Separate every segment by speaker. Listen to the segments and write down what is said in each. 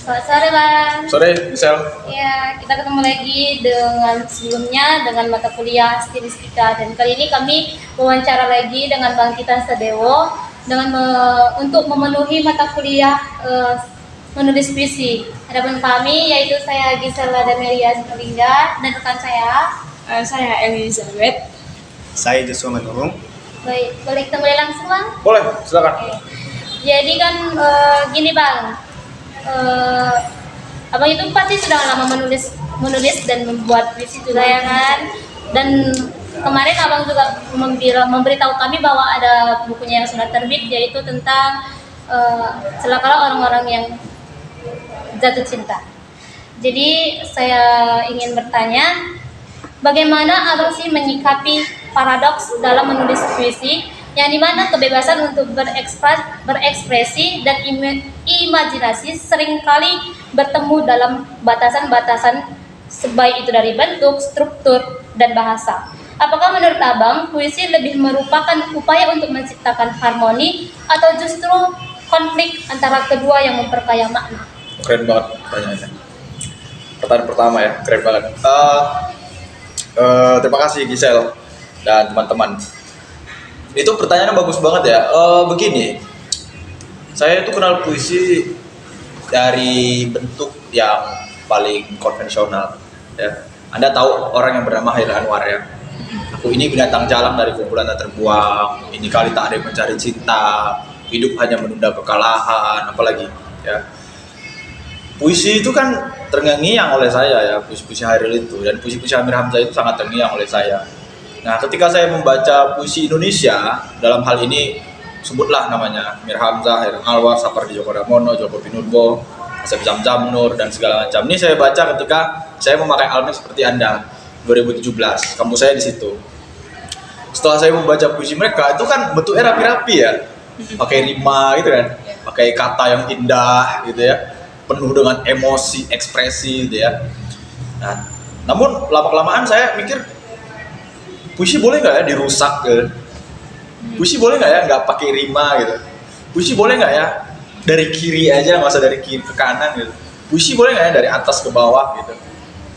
Speaker 1: Selamat sore Bang.
Speaker 2: Sore, Michelle.
Speaker 1: Ya, kita ketemu lagi dengan sebelumnya dengan mata kuliah stilistika dan kali ini kami wawancara lagi dengan Bang Titan Sadewo dengan untuk memenuhi mata kuliah menulis puisi. Hadapan kami yaitu saya Gisela Damelia Simalingga dan rekan
Speaker 3: Saya Elizabeth.
Speaker 4: Saya Joshua Manurung.
Speaker 1: Baik, boleh kita mulai langsung Bang?
Speaker 2: Boleh, silakan.
Speaker 1: Oke. Jadi kan gini Bang, abang itu pasti sudah lama menulis dan membuat puisi juga ya kan. Dan kemarin abang juga memberitahu kami bahwa ada bukunya yang sudah terbit yaitu tentang celakalah orang-orang yang jatuh cinta. Jadi saya ingin bertanya, bagaimana abang sih menyikapi paradoks dalam menulis puisi yang dimana kebebasan untuk berekspresi dan imajinasi seringkali bertemu dalam batasan-batasan sebaik itu dari bentuk, struktur, dan bahasa. Apakah menurut abang puisi lebih merupakan upaya untuk menciptakan harmoni atau justru konflik antara kedua yang memperkaya makna?
Speaker 2: Keren banget pertanyaannya. Pertanyaan pertama ya, keren banget. Terima kasih Giselle dan teman-teman. Itu pertanyaannya bagus banget ya. Begini, saya itu kenal puisi dari bentuk yang paling konvensional. Ya. Anda tahu orang yang bernama Hairil Anwar ya. Aku ini binatang jalang dari kumpulan tak terbuang. Ini kali tak ada yang mencari cinta. Hidup hanya menunda kekalahan. Apalagi ya. Puisi itu kan terngiang-ngiang oleh saya ya, puisi-puisi Hairil itu, dan puisi-puisi Amir Hamzah itu sangat terngiang oleh saya. Nah, ketika saya membaca puisi Indonesia, dalam hal ini sebutlah namanya Amir Hamzah, Hairil Anwar, Sapardi Djoko Damono, Djoko Pinurbo, Asep Jamjamnur dan segala macam. Ini saya baca ketika saya memakai almet seperti Anda 2017. Kampus saya di situ. Setelah saya membaca puisi mereka, itu kan bentuknya rapi-rapi ya. Pakai rima gitu kan. Pakai kata yang indah gitu ya. Penuh dengan emosi, ekspresi gitu ya. Nah, namun lama-kelamaan saya mikir puisi boleh nggak ya dirusak gitu? Puisi boleh nggak ya nggak pakai rima gitu? Puisi boleh nggak ya dari kiri aja, nggak usah dari kiri ke kanan gitu? Puisi boleh nggak ya dari atas ke bawah gitu?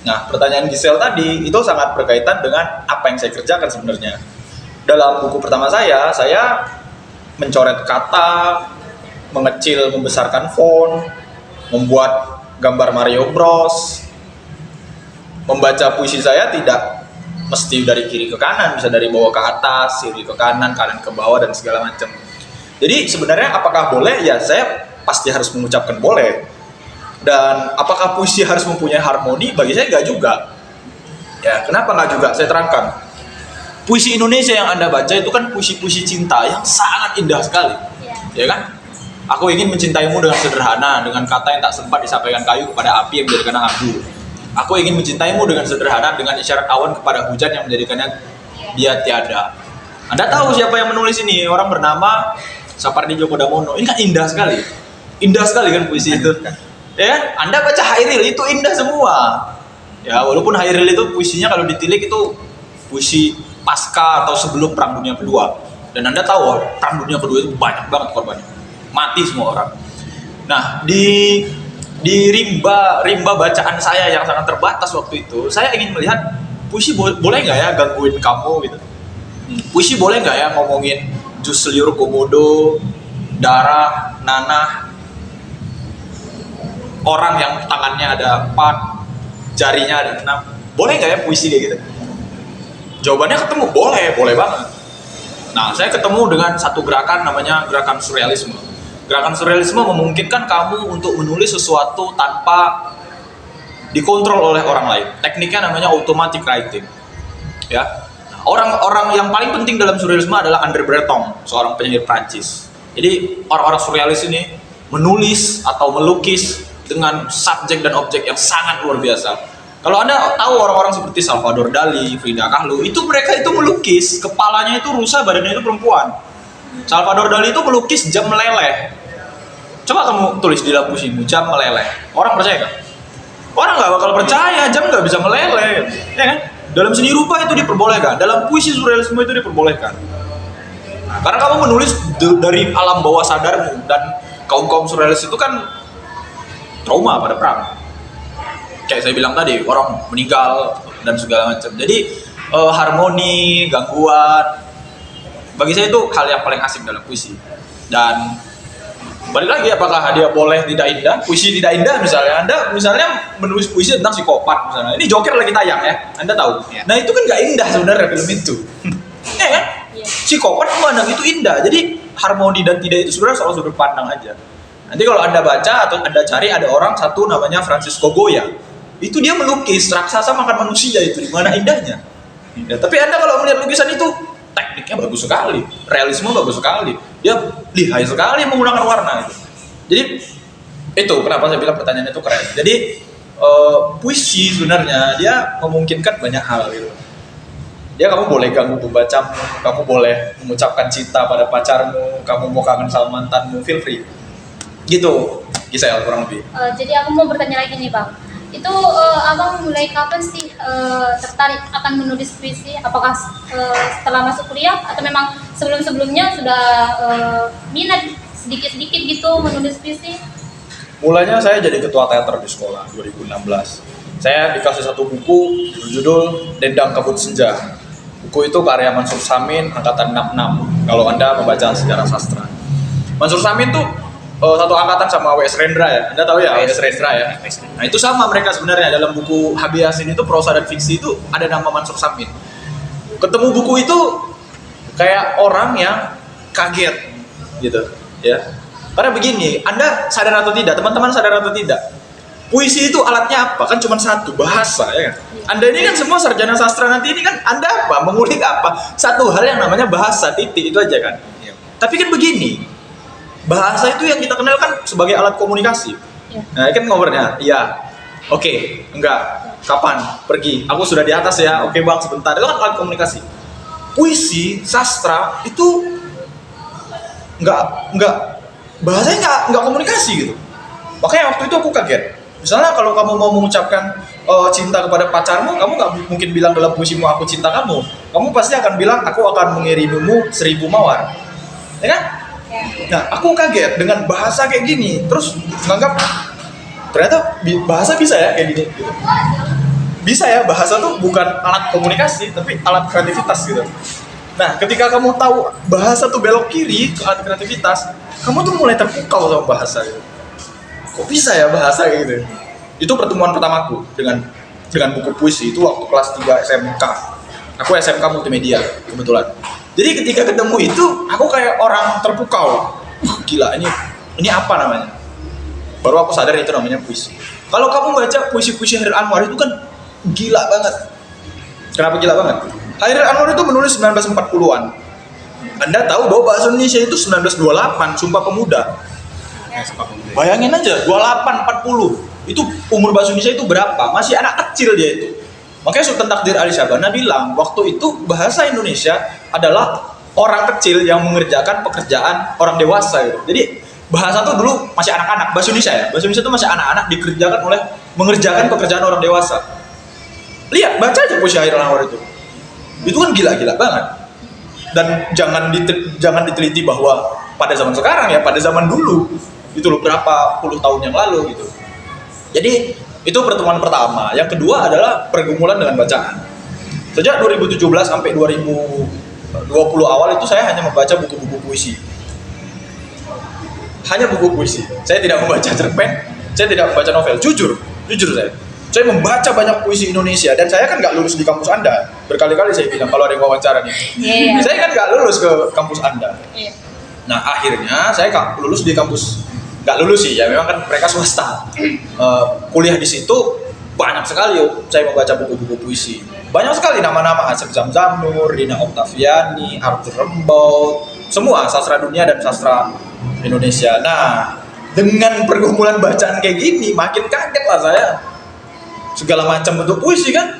Speaker 2: Nah, pertanyaan Giselle tadi itu sangat berkaitan dengan apa yang saya kerjakan sebenarnya. Dalam buku pertama saya mencoret kata, mengecil, membesarkan font, membuat gambar Mario Bros. Membaca puisi saya tidak mesti dari kiri ke kanan, bisa dari bawah ke atas, kiri ke kanan ke bawah dan segala macam. Jadi sebenarnya apakah boleh? Ya saya pasti harus mengucapkan boleh. Dan apakah puisi harus mempunyai harmoni? Bagi saya nggak juga. Ya kenapa nggak juga? Saya terangkan. Puisi Indonesia yang Anda baca itu kan puisi-puisi cinta yang sangat indah sekali, ya kan? Aku ingin mencintaimu dengan sederhana, dengan kata yang tak sempat disampaikan kayu kepada api yang menjadikannya abu. Aku ingin mencintaimu dengan sederhana, dengan isyarat awan kepada hujan yang menjadikannya dia tiada. Anda tahu siapa yang menulis ini? Orang bernama Sapardi Djoko Damono. Ini kan indah sekali. Indah sekali kan puisi itu. Ya, Anda baca Hairil itu indah semua. Ya, walaupun Hairil itu puisinya kalau ditilik itu puisi pasca atau sebelum Perang Dunia Kedua. Dan Anda tahu Perang Dunia Kedua itu banyak banget korbannya. Mati semua orang. Nah, di rimba bacaan saya yang sangat terbatas waktu itu, saya ingin melihat puisi boleh nggak ya gangguin kamu gitu. Puisi boleh nggak ya ngomongin jus liur komodo, darah, nanah, orang yang tangannya ada 4, jarinya ada 6. Boleh nggak ya puisi kayak gitu? Jawabannya ketemu, boleh banget. Nah, saya ketemu dengan satu gerakan namanya gerakan surrealisme. Gerakan surrealisme memungkinkan kamu untuk menulis sesuatu tanpa dikontrol oleh orang lain. Tekniknya namanya automatic writing. Ya. Nah, orang-orang yang paling penting dalam surrealisme adalah André Breton, seorang penyair Prancis. Jadi orang-orang surrealis ini menulis atau melukis dengan subjek dan objek yang sangat luar biasa. Kalau Anda tahu orang-orang seperti Salvador Dali, Frida Kahlo, itu mereka itu melukis, kepalanya itu rusa, badannya itu perempuan. Salvador Dali itu melukis jam meleleh. Coba kamu tulis di dalam puisimu, jam meleleh. Orang percaya kan? Orang nggak bakal percaya, jam nggak bisa meleleh. Ya kan? Dalam seni rupa itu diperbolehkan, dalam puisi surrealisme itu diperbolehkan. Nah, karena kamu menulis dari alam bawah sadarmu, dan kaum surrealis itu kan trauma pada perang. Kayak saya bilang tadi, orang meninggal dan segala macam. Jadi harmoni, gangguan, bagi saya itu hal yang paling asik dalam puisi. Dan balik lagi, apakah dia boleh tidak indah? Puisi tidak indah misalnya, Anda misalnya menulis puisi tentang psikopat misalnya. Ini Joker lagi tayang ya, Anda tahu.
Speaker 4: Ya.
Speaker 2: Nah itu kan nggak indah sebenarnya film itu. Ya kan?
Speaker 1: Iya.
Speaker 2: Psikopat memandang itu indah. Jadi harmoni dan tidak itu sebenarnya soal sudut pandang aja. Nanti kalau Anda baca atau Anda cari, ada orang satu namanya Francisco Goya. Itu dia melukis raksasa makan manusia, itu mana indahnya. Ya, tapi Anda kalau melihat lukisan itu, tekniknya bagus sekali, realisme bagus sekali, dia lihai sekali menggunakan warna itu. Jadi itu kenapa saya bilang pertanyaan itu keren. Jadi puisi sebenarnya dia memungkinkan banyak hal gitu. Dia kamu boleh ganggu pembacamu, kamu boleh mengucapkan cinta pada pacarmu, kamu mau kangen sama mantanmu, feel free. Gitu, Gisel kurang lebih.
Speaker 1: Jadi aku mau bertanya lagi nih Bang. Itu abang mulai kapan sih tertarik akan menulis puisi? Apakah setelah masuk kuliah atau memang sebelum-sebelumnya sudah minat sedikit-sedikit gitu menulis puisi?
Speaker 2: Mulanya saya jadi ketua teater di sekolah 2016. Saya dikasih satu buku berjudul Dendang Kabut Senja. Buku itu karya Mansur Samin angkatan 66 kalau Anda membaca sejarah sastra. Mansur Samin tuh satu angkatan sama W.S. Rendra ya. Anda tahu ya W.S. Rendra ya. Nah itu sama mereka sebenarnya, dalam buku Habiasin itu prosa dan fiksi itu ada nama Mansur Samin. Ketemu buku itu kayak orang yang kaget gitu ya. Karena begini, Anda sadar atau tidak, teman-teman sadar atau tidak, puisi itu alatnya apa? Kan cuma satu, bahasa ya kan. Anda ini kan semua sarjana sastra, nanti ini kan Anda apa? Mengulik apa? Satu hal yang namanya bahasa, titik, itu aja kan. Tapi kan begini, bahasa itu yang kita kenal kan sebagai alat komunikasi.
Speaker 1: Ya.
Speaker 2: Nah, kan ngobrolnya, iya, oke, enggak, kapan, pergi, aku sudah di atas ya, oke bang, sebentar. Itu kan alat komunikasi. Puisi, sastra itu enggak, bahasanya enggak komunikasi gitu. Makanya waktu itu aku kaget. Misalnya kalau kamu mau mengucapkan cinta kepada pacarmu, kamu nggak mungkin bilang dalam puisimu aku cinta kamu. Kamu pasti akan bilang aku akan mengirimimu 1000 mawar, ya kan? Nah, aku kaget dengan bahasa kayak gini. Terus menganggap ternyata bahasa bisa ya kayak gini. Gitu. Bisa ya, bahasa tuh bukan alat komunikasi, tapi alat kreativitas gitu. Nah, ketika kamu tahu bahasa tuh belok kiri ke alat kreativitas, kamu tuh mulai terpukau sama bahasa gitu. Kok bisa ya bahasa kayak gitu? Itu pertemuan pertamaku dengan buku puisi itu waktu kelas 3 SMK. Aku SMK multimedia kebetulan. Jadi ketika ketemu itu, aku kayak orang terpukau. Gila, ini apa namanya? Baru aku sadar itu namanya puisi. Kalau kamu baca puisi-puisi Hairil Anwar itu kan gila banget. Kenapa gila banget? Hairil Anwar itu menulis 1940-an. Anda tahu bahwa bahasa Indonesia itu 1928, Sumpah Pemuda. Bayangin aja, 28, 40. Itu umur bahasa Indonesia itu berapa? Masih anak kecil dia itu. Makanya Sultan Takdir Ali Syabana bilang, waktu itu bahasa Indonesia adalah orang kecil yang mengerjakan pekerjaan orang dewasa gitu. Jadi bahasa tuh dulu masih anak-anak, bahasa Indonesia ya. Bahasa Indonesia itu masih anak-anak mengerjakan pekerjaan orang dewasa. Lihat, baca aja puisi Hairil Anwar itu. Itu kan gila-gila banget. Dan jangan diteliti bahwa pada zaman sekarang ya, pada zaman dulu itu loh, berapa puluh tahun yang lalu gitu. Jadi itu pertemuan pertama. Yang kedua adalah pergumulan dengan bacaan. Sejak 2017 sampai 2020 awal itu saya hanya membaca buku-buku puisi. Hanya buku puisi. Saya tidak membaca cerpen, saya tidak membaca novel. Jujur saya. Saya membaca banyak puisi Indonesia dan saya kan nggak lulus di kampus Anda. Berkali-kali saya bilang kalau ada yang wawancara nih.
Speaker 1: Yeah.
Speaker 2: Saya kan nggak lulus ke kampus Anda.
Speaker 1: Yeah.
Speaker 2: Nah akhirnya saya lulus di kampus, nggak lulus sih ya, memang kan mereka swasta. Kuliah di situ banyak sekali saya membaca buku-buku puisi. Banyak sekali nama-nama, Asep Zamzamnur, Dina Oktaviani, Arthur Rimbaud, semua sastra dunia dan sastra Indonesia. Nah dengan pergumulan bacaan kayak gini makin kaget lah saya. Segala macam bentuk puisi kan.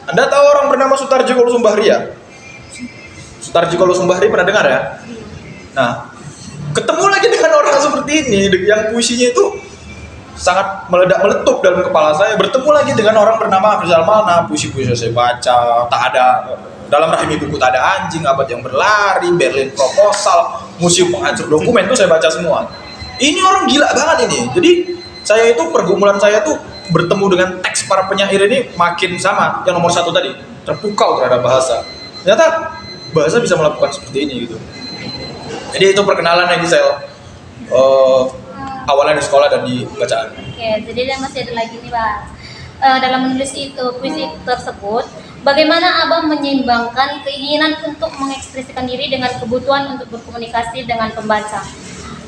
Speaker 2: Anda tahu orang bernama Sutarji Kolosumbahri ya? Sutarji Kolosumbahri pernah dengar ya? Nah, ketemu lagi dengan orang seperti ini yang puisinya itu sangat meledak-meletup dalam kepala saya. Bertemu lagi dengan orang bernama Afrizal Malna, puisi-puisi saya baca, tak ada dalam rahim ibuku tak ada anjing, abad yang berlari, Berlin Proposal, Museum Penghancur Dokumen itu saya baca semua. Ini orang gila banget ini. Jadi saya itu pergumulan saya tuh bertemu dengan teks para penyair ini makin sama yang nomor satu tadi, terpukau terhadap bahasa. Ternyata bahasa bisa melakukan seperti ini gitu. Jadi itu perkenalan yang saya awalnya di sekolah dan di bacaan.
Speaker 1: Oke, jadi dia masih ada lagi nih, Bang. Dalam menulis itu puisi tersebut, bagaimana Abang menyeimbangkan keinginan untuk mengekspresikan diri dengan kebutuhan untuk berkomunikasi dengan pembaca?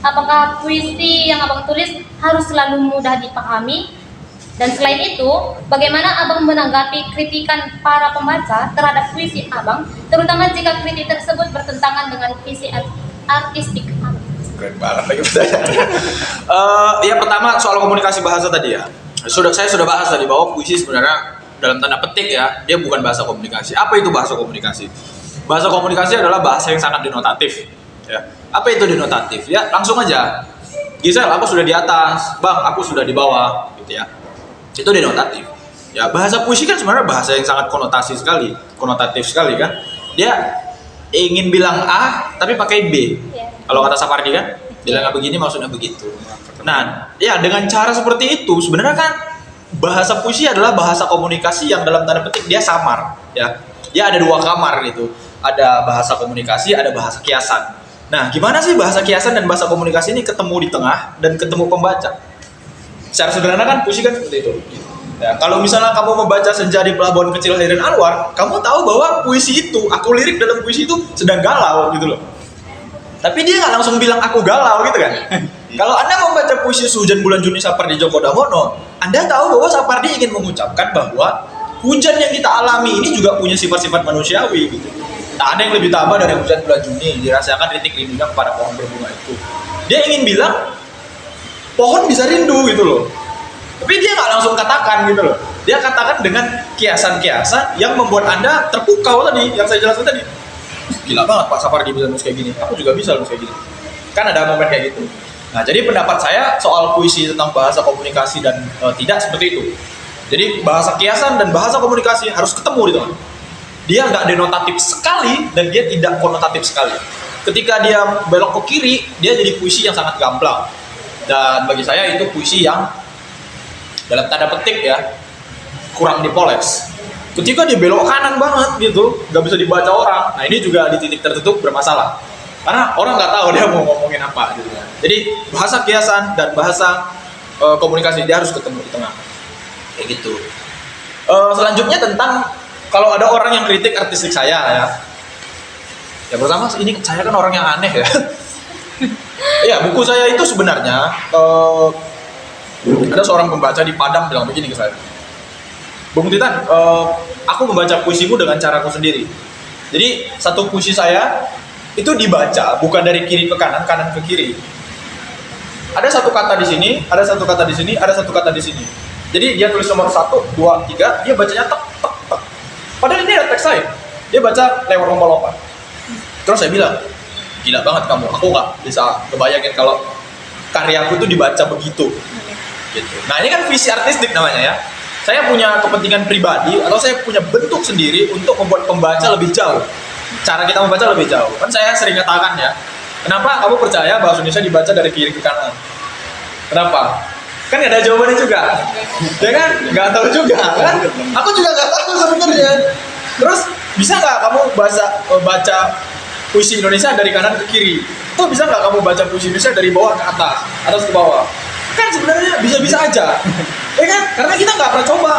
Speaker 1: Apakah puisi yang Abang tulis harus selalu mudah dipahami? Dan selain itu, bagaimana Abang menanggapi kritikan para pembaca terhadap puisi Abang, terutama jika kritik tersebut bertentangan dengan visi artistik Abang?
Speaker 2: Keren banget lagi pertanyaan. Ya pertama soal komunikasi bahasa tadi ya. Saya sudah bahas tadi bahwa puisi sebenarnya dalam tanda petik ya, dia bukan bahasa komunikasi. Apa itu bahasa komunikasi? Bahasa komunikasi adalah bahasa yang sangat denotatif. Ya. Apa itu denotatif? Ya langsung aja. Gisel, aku sudah di atas, Bang, aku sudah di bawah, gitu ya. Itu denotatif. Ya bahasa puisi kan sebenarnya bahasa yang sangat konotatif sekali kan. Dia ingin bilang A tapi pakai B.
Speaker 1: Ya.
Speaker 2: Kalau kata Sapardi kan, bilangnya begini maksudnya begitu. Nah, ya dengan cara seperti itu sebenarnya kan bahasa puisi adalah bahasa komunikasi yang dalam tanda petik dia samar, ya. Dia ada dua kamar gitu. Ada bahasa komunikasi, ada bahasa kiasan. Nah, gimana sih bahasa kiasan dan bahasa komunikasi ini ketemu di tengah dan ketemu pembaca? Secara sederhana kan puisi kan seperti itu. Ya, kalau misalnya kamu membaca Senja di Pelabuhan Kecil Hairin Anwar, kamu tahu bahwa puisi itu, aku lirik dalam puisi itu sedang galau gitu loh. Tapi dia nggak langsung bilang aku galau gitu kan. Kalau Anda membaca puisi Sehujan Bulan Juni Sapardi Djoko Damono, Anda tahu bahwa Sapardi ingin mengucapkan bahwa hujan yang kita alami ini juga punya sifat-sifat manusiawi gitu. Tak ada yang lebih tabah dari hujan bulan Juni, dirasakan titik rindunya kepada pohon berbunga itu. Dia ingin bilang pohon bisa rindu gitu loh. Tapi dia nggak langsung katakan gitu loh. Dia katakan dengan kiasan-kiasan yang membuat Anda terpukau tadi, yang saya jelaskan tadi. Gila banget Pak Sapardi bisa nulis kayak gini, aku juga bisa nulis kayak gini. Kan ada momen kayak gitu. Nah jadi pendapat saya soal puisi tentang bahasa komunikasi dan tidak seperti itu. Jadi bahasa kiasan dan bahasa komunikasi harus ketemu di tengah. Dia nggak denotatif sekali dan dia tidak konotatif sekali. Ketika dia belok ke kiri, dia jadi puisi yang sangat gamblang. Dan bagi saya itu puisi yang dalam tanda petik ya kurang dipoles. Ketika dia belok kanan banget gitu, nggak bisa dibaca orang. Nah ini juga di titik tertentu bermasalah, karena orang nggak tahu dia mau ngomongin apa gitu kan. Jadi bahasa kiasan dan bahasa komunikasi dia harus ketemu di tengah, kayak gitu. Selanjutnya tentang kalau ada orang yang kritik artistik saya ya. Ya pertama ini saya kan orang yang aneh ya. Ya buku saya itu sebenarnya ada seorang pembaca di Padang bilang begini ke saya. Bung Titan, aku membaca puisimu dengan caraku sendiri. Jadi satu puisi saya itu dibaca bukan dari kiri ke kanan, kanan ke kiri. Ada satu kata di sini, ada satu kata di sini, ada satu kata di sini. Jadi dia tulis nomor 1, 2, 3, dia bacanya tek tek tek. Padahal ini ada teks saya. Dia baca lewat lompat-lompat. Terus saya bilang, gila banget kamu. Aku nggak bisa ngebayangin kalau karyaku tuh dibaca begitu. Gitu. Nah ini kan visi artistik namanya ya. Saya punya kepentingan pribadi atau saya punya bentuk sendiri untuk membuat pembaca lebih jauh. Cara kita membaca lebih jauh. Kan saya sering katakan ya, kenapa kamu percaya bahasa Indonesia dibaca dari kiri ke kanan? Kenapa? Kan nggak ada jawabannya juga. Ya kan? Nggak tahu juga kan? Aku juga nggak tahu sebenarnya. Terus bisa nggak kamu baca puisi Indonesia dari kanan ke kiri? Atau bisa nggak kamu baca puisi Indonesia dari bawah ke atas ke bawah? Kan sebenarnya bisa-bisa aja. Ya kan? Karena kita nggak pernah coba.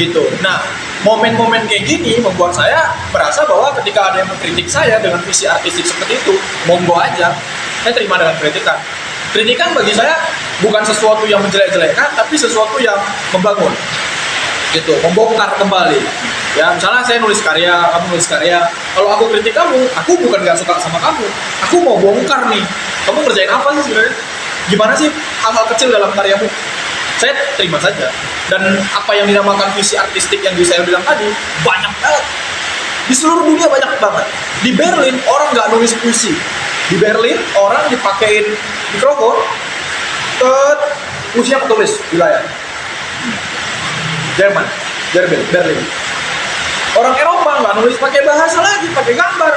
Speaker 2: Gitu. Nah, momen-momen kayak gini membuat saya merasa bahwa ketika ada yang mengkritik saya dengan visi artistik seperti itu, monggo aja. Saya terima dengan kritikan. Kritikan bagi saya bukan sesuatu yang menjelek-jelekan, tapi sesuatu yang membangun. Gitu, membongkar kembali. Ya, misalnya saya nulis karya, kamu nulis karya. Kalau aku kritik kamu, aku bukan nggak suka sama kamu. Aku mau bongkar nih. Kamu ngerjain apa sih sebenarnya? Gimana sih hal-hal kecil dalam karyamu? Saya terima saja. Dan apa yang dinamakan visi artistik yang saya bilang tadi, banyak banget. Di seluruh dunia banyak banget. Di Berlin, orang nggak nulis puisi. Di Berlin, orang dipakein mikrofon, puisinya ketulis di layar. Berlin. Orang Eropa nggak nulis pakai bahasa lagi, pakai gambar.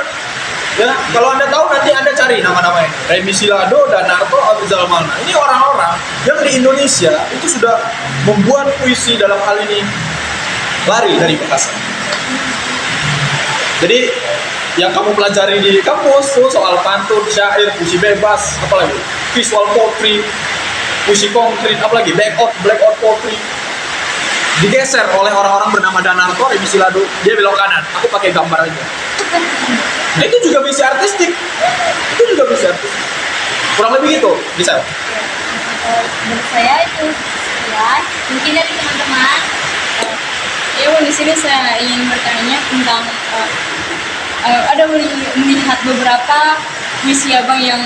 Speaker 2: Ya, kalau Anda tahu nanti Anda cari nama-nama ini. Remy Silado, Danarto, Abrizal Malna. Ini orang-orang yang di Indonesia itu sudah membuat puisi dalam hal ini lari dari bahasa. Jadi yang kamu pelajari di kampus tuh soal pantun, syair, puisi bebas, apalagi visual poetry, puisi konkret, apalagi blackout poetry, digeser oleh orang-orang bernama Danarto, Remy Silado. Dia belok kanan, aku pakai gambar aja. Nah, itu juga visi artistik. Kurang lebih gitu, bisa.
Speaker 1: Menurut saya itu ya, mungkin dari teman-teman.
Speaker 3: Ya Bang, di sini saya ingin bertanya tentang ada melihat beberapa puisi Abang yang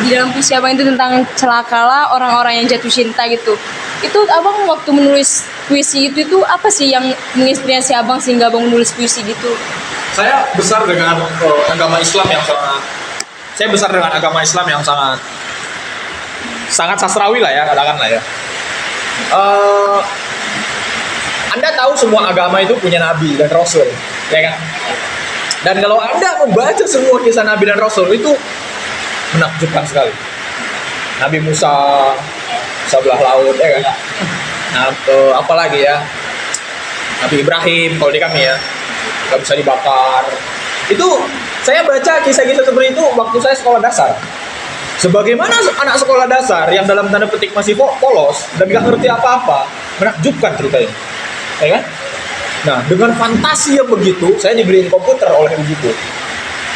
Speaker 3: di dalam puisi Abang itu tentang celakalah orang-orang yang jatuh cinta gitu. Itu Abang waktu menulis puisi itu apa sih yang menginspirasi Abang sehingga Abang menulis puisi gitu?
Speaker 2: Saya besar dengan agama Islam yang sangat sastrawi lah ya, katakanlah ya. Anda tahu semua agama itu punya nabi dan rasul, ya kan? Dan kalau Anda membaca semua kisah nabi dan rasul itu menakjubkan sekali. Nabi Musa sebelah laut, ya kan? Nah, apalagi ya? Nabi Ibrahim kalau di kami ya, nggak bisa dibakar. Itu saya baca kisah-kisah seperti itu waktu saya sekolah dasar. Sebagaimana anak sekolah dasar yang dalam tanda petik masih polos dan nggak ngerti apa-apa, menakjubkan ceritanya, ya kan? Nah, dengan fantasi yang begitu, saya dibeliin komputer oleh ibuku.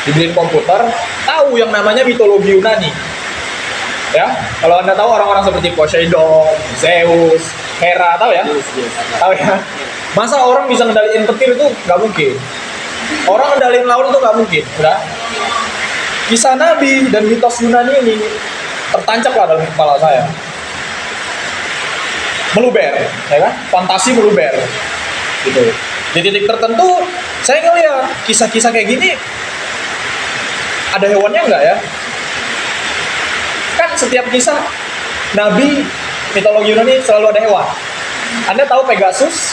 Speaker 2: Dibeliin komputer, tahu yang namanya mitologi Yunani. Ya, kalau Anda tahu orang-orang seperti Poseidon, Zeus, Hera, tahu ya? Tahu ya? Masa orang bisa ngendaliin petir itu nggak mungkin. Orang ngendaliin laut itu nggak mungkin, udah. Kisah Nabi dan mitos Yunani ini tertancap lah dalam kepala saya. Meluber, ya kan? Fantasi meluber, gitu. Di titik tertentu, saya ngeliat kisah-kisah kayak gini, ada hewannya nggak ya? Kan setiap kisah Nabi, mitologi Yunani selalu ada hewan. Anda tahu Pegasus?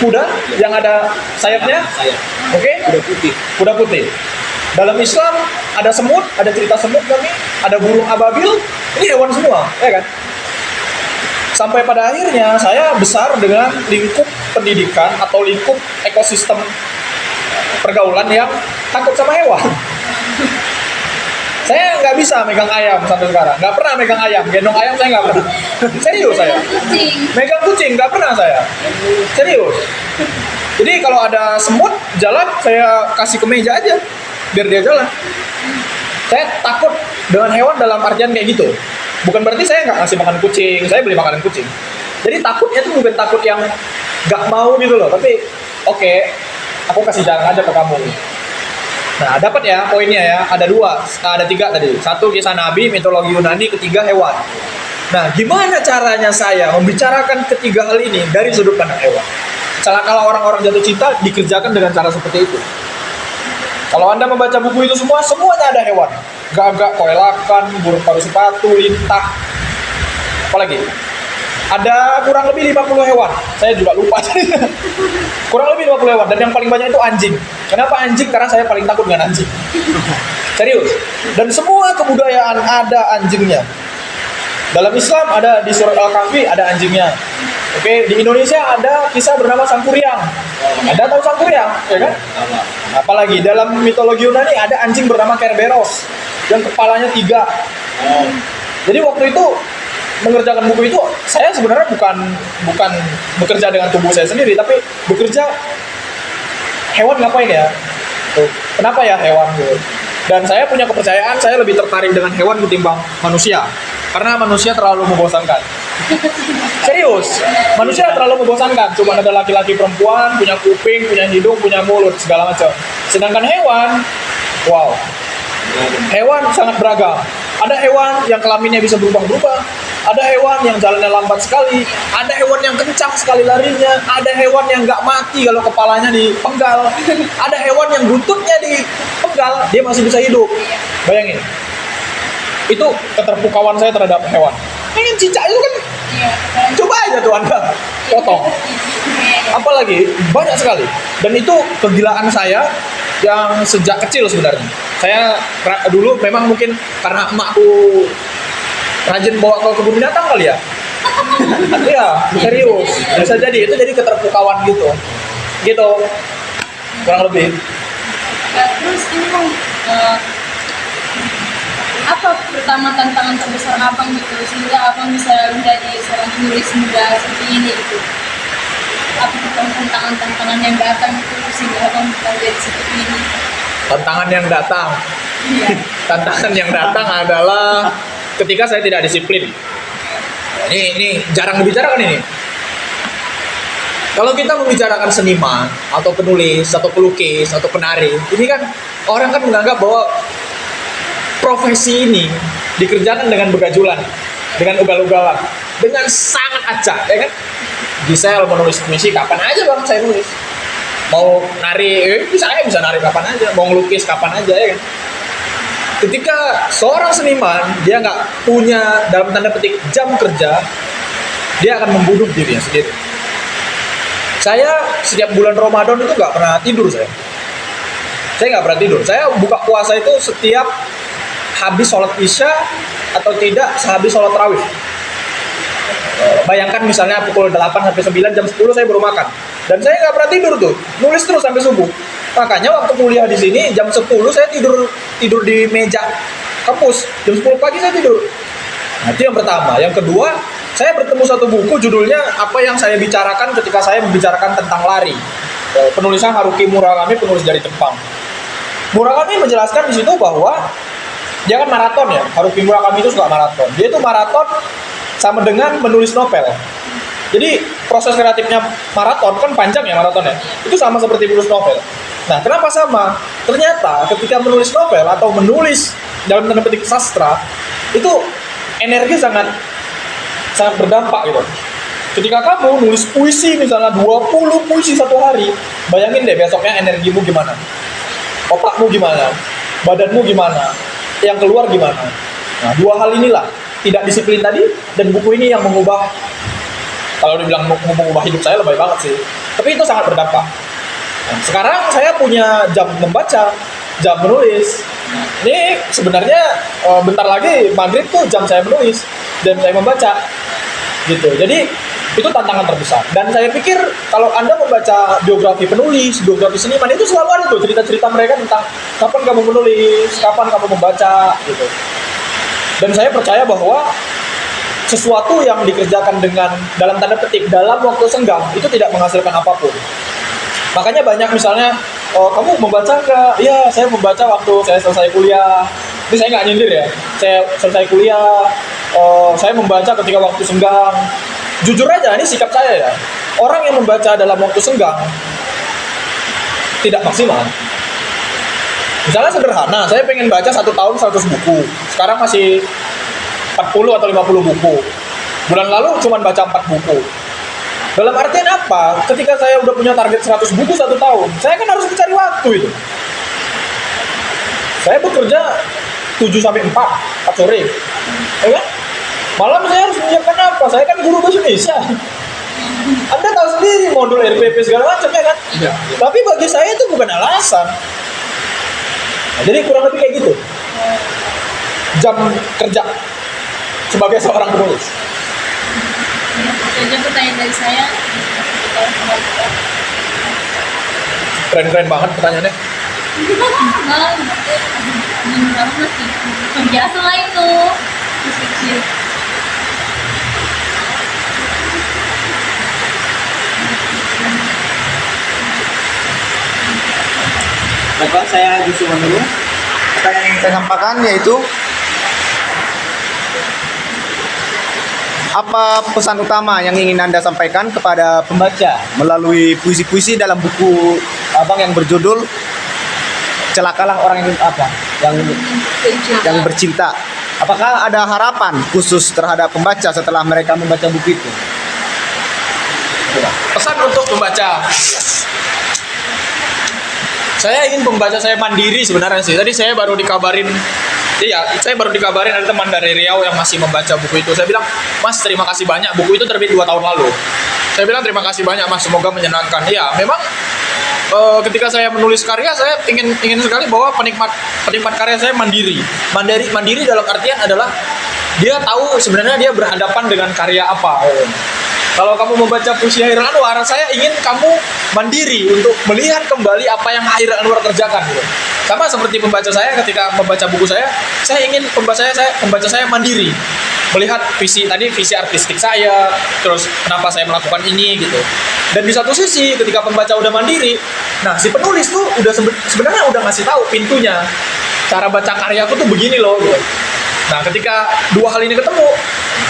Speaker 2: Kuda yang ada sayapnya? Oke? Kuda putih. Dalam Islam ada semut, ada cerita semut kami, ada burung ababil, ini hewan semua, ya kan? Sampai pada akhirnya saya besar dengan lingkup pendidikan atau lingkup ekosistem pergaulan yang takut sama hewan. Saya nggak bisa megang ayam sampai sekarang, nggak pernah megang ayam, gendong ayam saya nggak pernah. Serius saya. Megang kucing nggak pernah saya. Serius. Jadi kalau ada semut jalan, saya kasih ke meja aja, biar dia jalan. Saya takut dengan hewan dalam artian kayak gitu. Bukan berarti saya nggak ngasih makan kucing, saya beli makanan kucing. Jadi takutnya tuh bukan takut yang nggak mau gitu loh, tapi oke, aku kasih jalan aja ke kamu. Nah, dapat ya poinnya ya. Ada tiga tadi. Satu kisah Nabi, mitologi Yunani, ketiga hewan. Nah, gimana caranya saya membicarakan ketiga hal ini dari sudut pandang hewan? Celakalah orang-orang jatuh cinta dikerjakan dengan cara seperti itu. Kalau Anda membaca buku itu semuanya ada hewan. Gagak, koelakan, burung paruh sepatu, lintah. Apalagi? Ada kurang lebih 50 hewan. Saya juga lupa. Kurang lebih 50 hewan. Dan yang paling banyak itu anjing. Kenapa anjing? Karena saya paling takut dengan anjing. Serius. Dan semua kebudayaan ada anjingnya. Dalam Islam ada di surat Al-Kahfi ada anjingnya. Oke, di Indonesia ada kisah bernama Sangkuriang. Anda tahu Sangkuriang, ya kan? Apalagi dalam mitologi Yunani ada anjing bernama Kerberos yang kepalanya 3. Jadi waktu itu mengerjakan buku itu, saya sebenarnya bukan bekerja dengan tubuh saya sendiri, tapi bekerja hewan ngapain ya? Tuh, kenapa ya hewan gitu? Dan saya punya kepercayaan, saya lebih tertarik dengan hewan ketimbang manusia, karena manusia terlalu membosankan. Serius, manusia terlalu membosankan. Cuma ada laki-laki perempuan, punya kuping, punya hidung, punya mulut, segala macam. Sedangkan hewan, wow, hewan sangat beragam. Ada hewan yang kelaminnya bisa berubah-ubah, ada hewan yang jalannya lambat sekali, ada hewan yang kencang sekali larinya, ada hewan yang nggak mati kalau kepalanya dipenggal, ada hewan yang buntutnya dipenggal, dia masih bisa hidup. Bayangin, itu keterpukauan saya terhadap hewan. Pengen cicak itu kan, coba aja tuh Anda potong. Apalagi banyak sekali, dan itu kegilaan saya yang sejak kecil sebenarnya. Saya dulu memang mungkin karena emakku rajin bawa ke kebun binatang kali ya. Iya, serius. Bisa jadi itu jadi keterpukauan gitu. Gitu. Kurang lebih.
Speaker 3: Terus ini bang, apa pertama tantangan terbesar abang gitu sehingga abang bisa menjadi seorang penulis muda seperti ini gitu? Apa tantangan yang datang itu sehingga abang bisa menjadi seperti ini?
Speaker 2: Tantangan yang datang.
Speaker 3: Iya.
Speaker 2: Tantangan yang datang adalah ketika saya tidak disiplin. Ini jarang dibicarakan ini. Kalau kita membicarakan seniman atau penulis atau pelukis atau penari, ini kan orang kan menganggap bahwa profesi ini dikerjakan dengan begajulan, dengan ugal-ugalan, dengan sangat acak, ya kan? Gisel menulis puisi kapan aja bang saya nulis. Mau nari, saya bisa nari kapan aja. Mau ngelukis kapan aja, ya kan? Ketika seorang seniman dia nggak punya dalam tanda petik jam kerja, dia akan membunuh dirinya sendiri. Saya setiap bulan Ramadan itu nggak pernah tidur saya nggak pernah tidur. Saya buka puasa itu setiap habis sholat isya atau tidak sehabis sholat tarawih. Bayangkan misalnya pukul 8 sampai 9, jam 10 saya baru makan. Dan saya nggak pernah tidur tuh, nulis terus sampai subuh. Makanya waktu kuliah di sini jam 10 saya tidur di meja kampus. Jam 10 pagi saya tidur. Nah, itu yang pertama. Yang kedua, saya bertemu satu buku judulnya Apa Yang Saya Bicarakan Ketika Saya Membicarakan Tentang Lari. Penulisnya Haruki Murakami, penulis dari Jepang. Murakami menjelaskan di situ bahwa dia kan maraton ya. Haruki Murakami itu suka maraton. Dia itu maraton sama dengan menulis novel. Jadi proses kreatifnya maraton kan panjang ya maratonnya. Itu sama seperti menulis novel. Nah, kenapa sama? Ternyata ketika menulis novel atau menulis dalam tanda petik sastra itu energi sangat berdampak gitu. Ketika kamu nulis puisi misalnya 20 puisi satu hari, bayangin deh besoknya energimu gimana, otakmu gimana, badanmu gimana, yang keluar gimana. Nah, dua hal inilah, tidak disiplin tadi dan buku ini yang mengubah, kalau dibilang mengubah hidup saya lebih banget sih, tapi itu sangat berdampak. Nah, sekarang saya punya jam membaca, jam menulis. Ini sebenarnya bentar lagi maghrib tuh jam saya menulis, jam saya membaca gitu. Jadi itu tantangan terbesar. Dan saya pikir kalau Anda membaca biografi penulis, biografi seniman, itu selalu ada tuh cerita-cerita mereka tentang kapan kamu menulis, kapan kamu membaca gitu. Dan saya percaya bahwa sesuatu yang dikerjakan dengan dalam tanda petik dalam waktu senggang itu tidak menghasilkan apapun. Makanya banyak misalnya, kamu membaca ke, ya saya membaca waktu saya selesai kuliah. Ini saya nggak nyindir ya, saya selesai kuliah, saya membaca ketika waktu senggang. Jujur aja, ini sikap saya ya. Orang yang membaca dalam waktu senggang tidak maksimal. Misalnya sederhana, saya pengen baca 1 tahun 100 buku. Sekarang masih 40 atau 50 buku. Bulan lalu cuma baca 4 buku. Dalam artian apa? Ketika saya udah punya target 100 buku 1 tahun, saya kan harus mencari waktu itu. Saya bekerja 7 sampai 4 sore. Ya kan? Malam saya harus menyiapkan apa? Saya kan guru bahasa Indonesia. Anda tahu sendiri modul RPP segala macam ya kan? Ya. Tapi bagi saya itu bukan alasan. Nah, jadi kurang lebih kayak gitu. Jam kerja sebagai seorang penulis.
Speaker 3: Itu aja pertanyaan dari saya.
Speaker 2: Keren-keren banget pertanyaannya.
Speaker 1: Biasa lah itu.
Speaker 3: Kecil.
Speaker 4: Bapak, saya Yusuf Manurung. Pertanyaan yang saya sampaikan yaitu apa pesan utama yang ingin Anda sampaikan kepada pembaca melalui puisi-puisi dalam buku Abang yang berjudul Celakalah Orang yang Bercinta. Apakah ada harapan khusus terhadap pembaca setelah mereka membaca buku itu?
Speaker 2: Pesan untuk pembaca. Saya ingin pembaca saya mandiri sebenarnya sih. Tadi saya baru dikabarin ada teman dari Riau yang masih membaca buku itu. Saya bilang, Mas, terima kasih banyak. Buku itu terbit 2 tahun lalu. Saya bilang, terima kasih banyak, Mas. Semoga menyenangkan. Ya, memang ketika saya menulis karya, saya ingin sekali bahwa penikmat karya saya mandiri dalam artian adalah dia tahu sebenarnya dia berhadapan dengan karya apa. Kalau kamu membaca puisi Hairil Anwar, saya ingin kamu mandiri untuk melihat kembali apa yang Hairil Anwar kerjakan gitu. Sama seperti pembaca saya ketika membaca buku saya ingin pembaca saya mandiri, melihat visi artistik saya, terus kenapa saya melakukan ini gitu. Dan di satu sisi ketika pembaca udah mandiri, nah si penulis tuh udah sebenarnya udah ngasih tahu pintunya, cara baca karyaku tuh begini loh gitu. Nah ketika dua hal ini ketemu,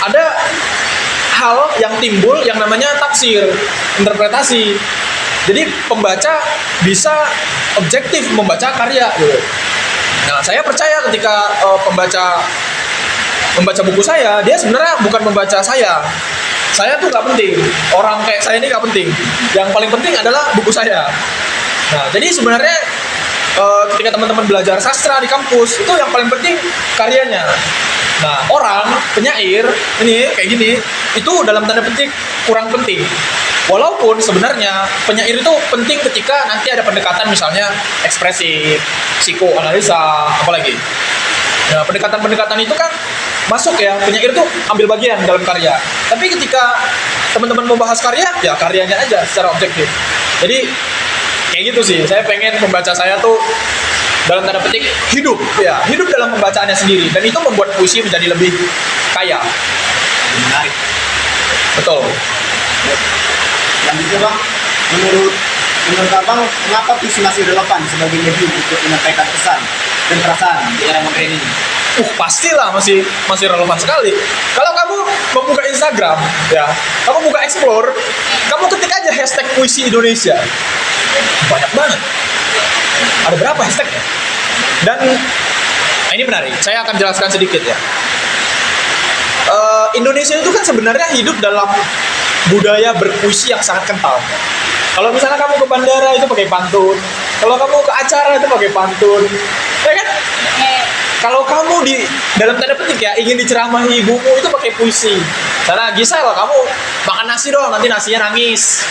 Speaker 2: ada hal yang timbul yang namanya tafsir, interpretasi. Jadi pembaca bisa objektif membaca karya gitu. Nah saya percaya ketika membaca buku saya, dia sebenarnya bukan membaca saya tuh nggak penting, orang kayak saya ini nggak penting, yang paling penting adalah buku saya. Nah jadi sebenarnya ketika teman-teman belajar sastra di kampus, itu yang paling penting karyanya. Nah orang penyair ini kayak gini itu dalam tanda petik kurang penting, walaupun sebenarnya penyair itu penting ketika nanti ada pendekatan misalnya ekspresif, psikoanalisa, apalagi. Nah pendekatan itu kan masuk ya, penyair itu ambil bagian dalam karya. Tapi ketika teman-teman membahas karya, ya karyanya aja secara objektif. Jadi kayak gitu sih, saya pengen pembaca saya tuh dalam tanda petik hidup dalam pembacaannya sendiri, dan itu membuat puisi menjadi lebih kaya.
Speaker 4: Menarik.
Speaker 2: Betul.
Speaker 4: Lanjutnya Bang, menurut Abang, mengapa puisi masih relevan sebagai medium untuk menyampaikan pesan dan perasaan di era modern ini?
Speaker 2: Pastilah masih relevan sekali. Kalau kamu membuka Instagram, ya, kamu buka Explore, kamu ketik aja hashtag puisi Indonesia, banyak banget. Ada berapa hashtagnya? Dan ini menarik. Saya akan jelaskan sedikit ya. Indonesia itu kan sebenarnya hidup dalam budaya berpuisi yang sangat kental. Kalau misalnya kamu ke bandara itu pakai pantun, kalau kamu ke acara itu pakai pantun, ya kan? Kalau kamu di dalam tanda petik ya ingin diceramahi ibumu itu pakai puisi. Karena Gisel, kamu makan nasi dong, nanti nasinya nangis.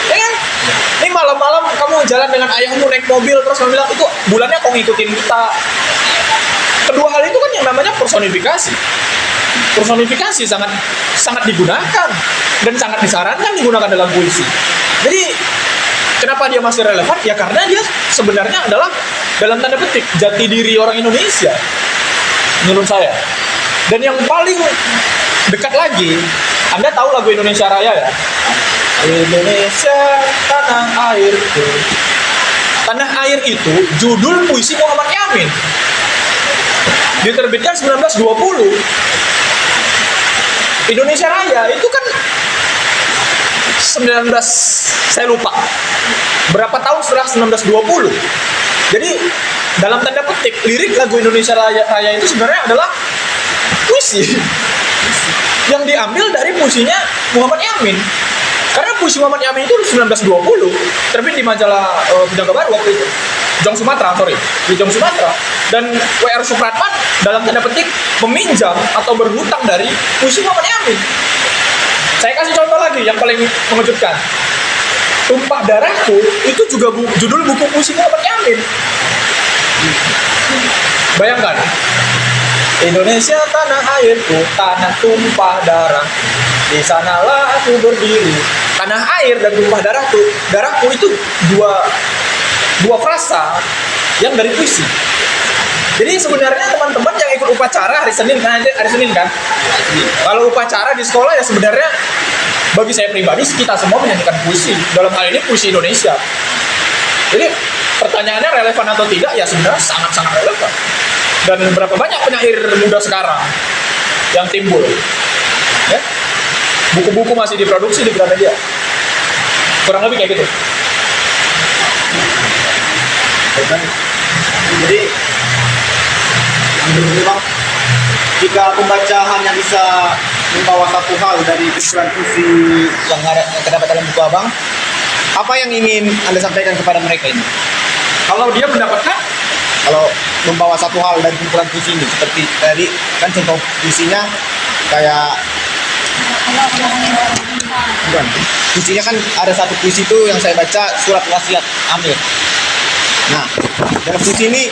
Speaker 2: Ya kan? Ini malam-malam kamu jalan dengan ayahmu naik mobil terus kamu bilang itu bulannya kok ngikutin kita. Kedua hal itu kan yang namanya personifikasi. Personifikasi sangat digunakan dan sangat disarankan digunakan dalam puisi. Jadi kenapa dia masih relevan? Ya karena dia sebenarnya adalah dalam tanda petik jati diri orang Indonesia menurut saya. Dan yang paling dekat lagi, Anda tahu lagu Indonesia Raya ya? Indonesia tanah airku. Tanah air itu judul puisi Muhammad Yamin. Diterbitkan 1920. Indonesia Raya itu kan 19, saya lupa berapa tahun setelah 1920. Jadi dalam tanda petik lirik lagu Indonesia Raya itu sebenarnya adalah puisi yang diambil dari puisinya Muhammad Yamin. Karena puisi Muhammad Yamin itu 1920 terbit di majalah Bidang Kabar waktu itu, Jong Sumatera, di Jong Sumatera. Dan W.R. Supratman dalam tanda petik meminjam atau berhutang dari puisi Muhammad Yamin. Saya kasih contoh lagi yang paling mengejutkan. Tumpah Darahku itu juga judul buku puisi Muhammad Yamin. Bayangkan, Indonesia tanah airku, tanah tumpah darah, di sanalah aku berdiri. Tanah air dan tumpah darahku itu dua frasa yang dari puisi. Jadi sebenarnya teman-teman yang ikut upacara hari Senin kan? Kalau upacara di sekolah ya sebenarnya bagi saya pribadi kita semua menyanyikan puisi. Dalam hal ini puisi Indonesia. Jadi pertanyaannya relevan atau tidak ya sebenarnya sangat-sangat relevan. Dan berapa banyak penyair muda sekarang yang timbul? Ya? Buku-buku masih diproduksi di Gramedia. Kurang lebih kayak gitu.
Speaker 4: Jadi menurut Bang, jika pembaca hanya bisa membawa satu hal dari kumpulan puisi yang terdapat dalam buku Abang, apa yang ingin Anda sampaikan kepada mereka ini?
Speaker 2: Kalau dia mendapatkan,
Speaker 4: Kalau membawa satu hal dari kumpulan puisi ini, seperti tadi kan contoh puisinya kayak Bukan. Puisinya kan ada satu puisi itu yang saya baca, surat wasiat Amir. Nah, dalam puisi ini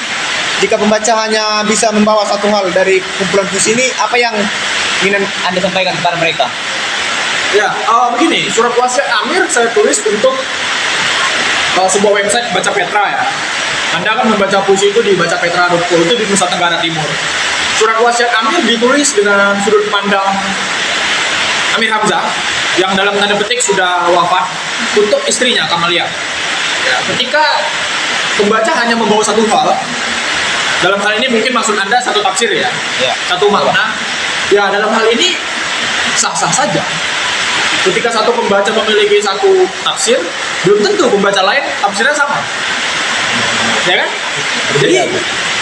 Speaker 4: jika pembaca hanya bisa membawa satu hal dari kumpulan puisi ini, apa yang ingin Anda sampaikan kepada mereka?
Speaker 5: Ya, begini, surat wasiat Amir saya tulis untuk sebuah website Baca Petra ya. Anda akan membaca puisi itu di bacapetra.co, itu di Nusa Tenggara Timur. Surat wasiat Amir ditulis dengan sudut pandang Amir Hamzah yang dalam tanda petik sudah wafat untuk istrinya Kamalia. Ya, ketika pembaca hanya membawa satu hal, dalam hal ini mungkin maksud Anda satu tafsir ya,
Speaker 4: Ya.
Speaker 5: satu makna. Ya, dalam hal ini sah-sah saja. Ketika satu pembaca memiliki satu tafsir, belum tentu pembaca lain tafsirnya sama. Ya kan?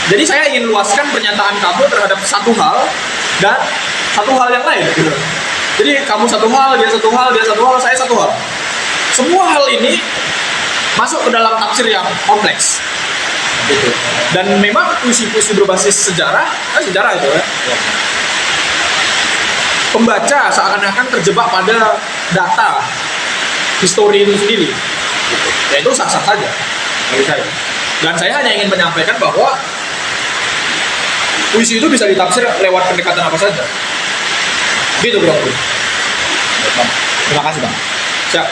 Speaker 5: Jadi saya ingin luaskan pernyataan kamu terhadap satu hal dan satu hal yang lain gitu. Jadi kamu satu hal, dia satu hal, dia satu hal, saya satu hal. Semua hal ini masuk ke dalam tafsir yang kompleks. Gitu. Dan memang puisi-puisi berbasis sejarah, sejarah itu ya. Pembaca seakan-akan terjebak pada data histori itu sendiri. Gitu. Ya itu sah-sah saja bagi saya. Dan saya hanya ingin menyampaikan bahwa puisi itu bisa ditafsir lewat pendekatan apa saja. Gitu bro.
Speaker 4: Terima kasih Bang.
Speaker 5: Siap.